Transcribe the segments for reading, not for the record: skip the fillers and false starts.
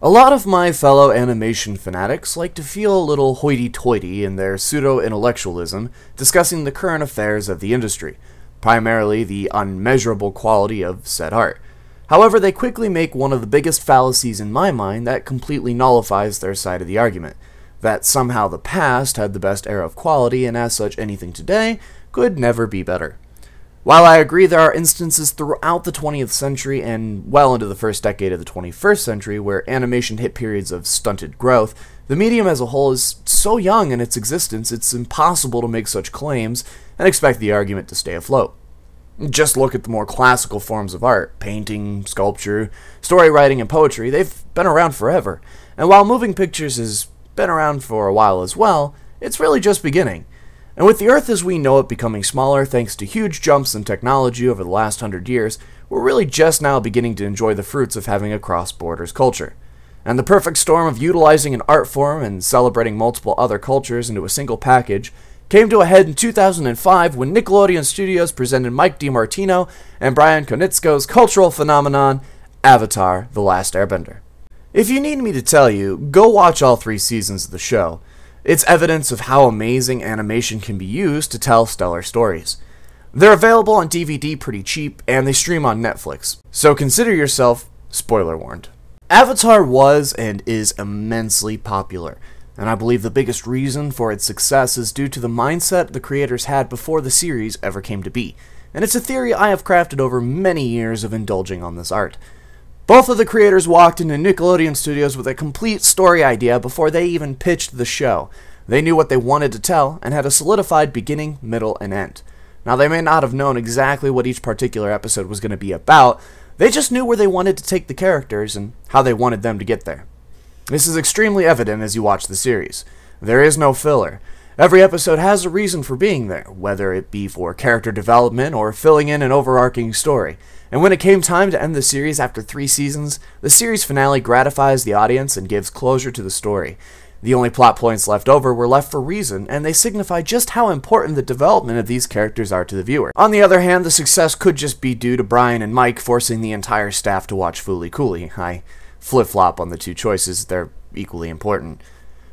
A lot of my fellow animation fanatics like to feel a little hoity-toity in their pseudo-intellectualism discussing the current affairs of the industry, primarily the unmeasurable quality of said art. However, they quickly make one of the biggest fallacies in my mind that completely nullifies their side of the argument, that somehow the past had the best era of quality and as such anything today could never be better. While I agree there are instances throughout the 20th century and well into the first decade of the 21st century where animation hit periods of stunted growth, the medium as a whole is so young in its existence it's impossible to make such claims and expect the argument to stay afloat. Just look at the more classical forms of art, painting, sculpture, story writing, and poetry. They've been around forever, and while moving pictures has been around for a while as well, it's really just beginning. And with the Earth as we know it becoming smaller thanks to huge jumps in technology over the last 100 years, we're really just now beginning to enjoy the fruits of having a cross-borders culture. And the perfect storm of utilizing an art form and celebrating multiple other cultures into a single package came to a head in 2005 when Nickelodeon Studios presented Mike DiMartino and Brian Konietzko's cultural phenomenon, Avatar: The Last Airbender. If you need me to tell you, go watch all 3 seasons of the show. It's evidence of how amazing animation can be used to tell stellar stories. They're available on DVD pretty cheap, and they stream on Netflix, so consider yourself spoiler warned. Avatar was and is immensely popular, and I believe the biggest reason for its success is due to the mindset the creators had before the series ever came to be, and it's a theory I have crafted over many years of indulging on this art. Both of the creators walked into Nickelodeon Studios with a complete story idea before they even pitched the show. They knew what they wanted to tell and had a solidified beginning, middle, and end. Now, they may not have known exactly what each particular episode was going to be about, they just knew where they wanted to take the characters and how they wanted them to get there. This is extremely evident as you watch the series. There is no filler. Every episode has a reason for being there, whether it be for character development or filling in an overarching story. And when it came time to end the series after 3 seasons, the series finale gratifies the audience and gives closure to the story. The only plot points left over were left for reason, and they signify just how important the development of these characters are to the viewer. On the other hand, the success could just be due to Brian and Mike forcing the entire staff to watch Fooly Cooly. I flip-flop on the 2 choices, they're equally important.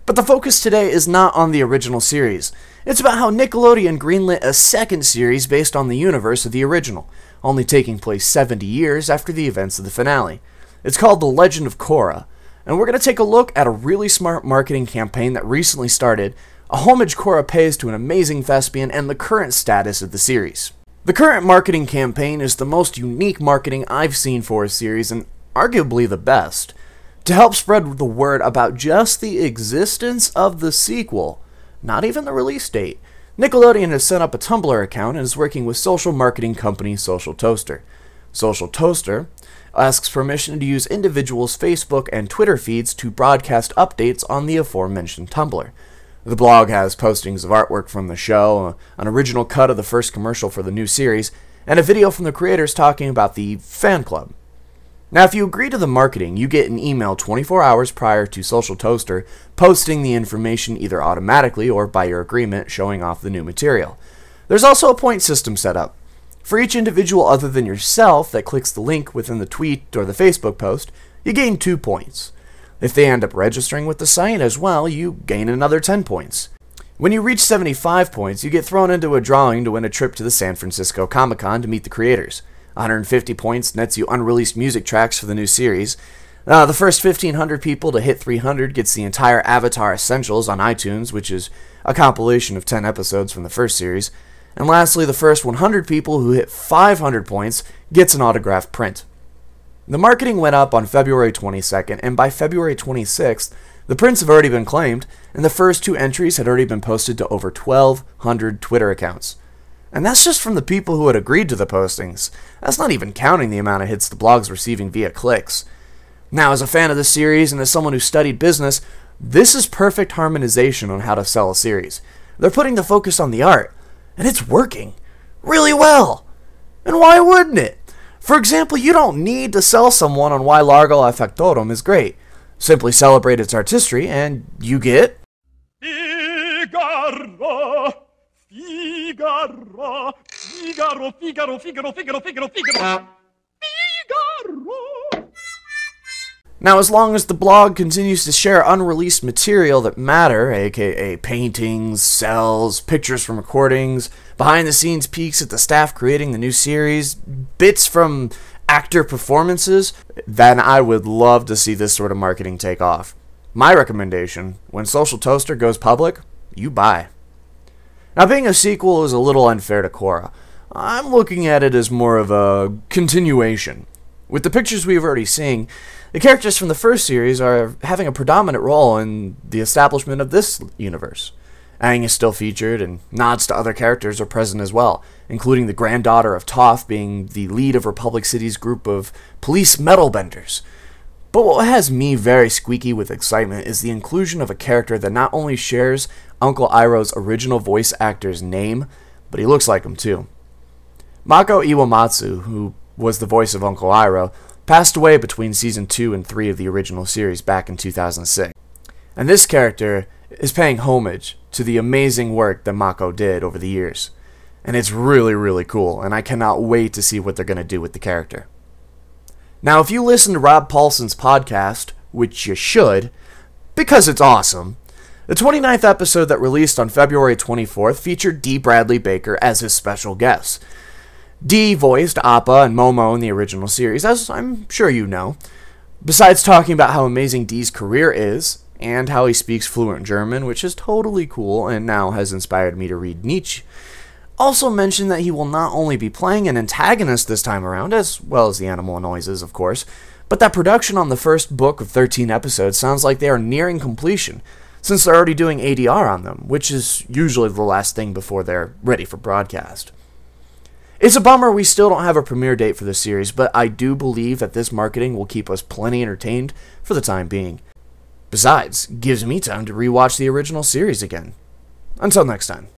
But the focus today is not on the original series. It's about how Nickelodeon greenlit a second series based on the universe of the original, only taking place 70 years after the events of the finale. It's called The Legend of Korra, and we're going to take a look at a really smart marketing campaign that recently started, a homage Korra pays to an amazing thespian, and the current status of the series. The current marketing campaign is the most unique marketing I've seen for a series, and arguably the best. To help spread the word about just the existence of the sequel, not even the release date, Nickelodeon has set up a Tumblr account and is working with social marketing company Social Toaster. Social Toaster asks permission to use individuals' Facebook and Twitter feeds to broadcast updates on the aforementioned Tumblr. The blog has postings of artwork from the show, an original cut of the first commercial for the new series, and a video from the creators talking about the fan club. Now, if you agree to the marketing, you get an email 24 hours prior to Social Toaster posting the information either automatically or by your agreement showing off the new material. There's also a point system set up. For each individual other than yourself that clicks the link within the tweet or the Facebook post, you gain 2 points. If they end up registering with the site as well, you gain another 10 points. When you reach 75 points, you get thrown into a drawing to win a trip to the San Francisco Comic-Con to meet the creators. 150 points nets you unreleased music tracks for the new series. The first 1,500 people to hit 300 gets the entire Avatar Essentials on iTunes, which is a compilation of 10 episodes from the first series. And lastly, the first 100 people who hit 500 points gets an autographed print. The marketing went up on February 22nd, and by February 26th, the prints have already been claimed, and the first 2 entries had already been posted to over 1,200 Twitter accounts. And that's just from the people who had agreed to the postings. That's not even counting the amount of hits the blog's receiving via clicks. Now, as a fan of the series and as someone who studied business, this is perfect harmonization on how to sell a series. They're putting the focus on the art, and it's working really well. And why wouldn't it? For example, you don't need to sell someone on why Largo Affectorum is great. Simply celebrate its artistry, and you get... Figaro! Figaro! Figaro! Figaro! Figaro! Figaro! Figaro! Figaro! Figaro! Now, as long as the blog continues to share unreleased material that matter, aka paintings, cells, pictures from recordings, behind-the-scenes peeks at the staff creating the new series, bits from actor performances, then I would love to see this sort of marketing take off. My recommendation, when Social Toaster goes public, you buy. Now, being a sequel is a little unfair to Korra. I'm looking at it as more of a continuation. With the pictures we've already seen, the characters from the first series are having a predominant role in the establishment of this universe. Aang is still featured, and nods to other characters are present as well, including the granddaughter of Toph being the lead of Republic City's group of police metalbenders. But what has me very squeaky with excitement is the inclusion of a character that not only shares Uncle Iroh's original voice actor's name, but he looks like him too. Mako Iwamatsu, who was the voice of Uncle Iroh, passed away between Season 2 and 3 of the original series back in 2006. And this character is paying homage to the amazing work that Mako did over the years. And it's really, really cool, and I cannot wait to see what they're going to do with the character. Now, if you listen to Rob Paulson's podcast, which you should, because it's awesome, the 29th episode that released on February 24th featured D. Bradley Baker as his special guest. D voiced Appa and Momo in the original series, as I'm sure you know. Besides talking about how amazing D's career is, and how he speaks fluent German, which is totally cool and now has inspired me to read Nietzsche, also mentioned that he will not only be playing an antagonist this time around, as well as the animal noises, of course, but that production on the first book of 13 episodes sounds like they are nearing completion, since they're already doing ADR on them, which is usually the last thing before they're ready for broadcast. It's a bummer we still don't have a premiere date for this series, but I do believe that this marketing will keep us plenty entertained for the time being. Besides, gives me time to rewatch the original series again. Until next time.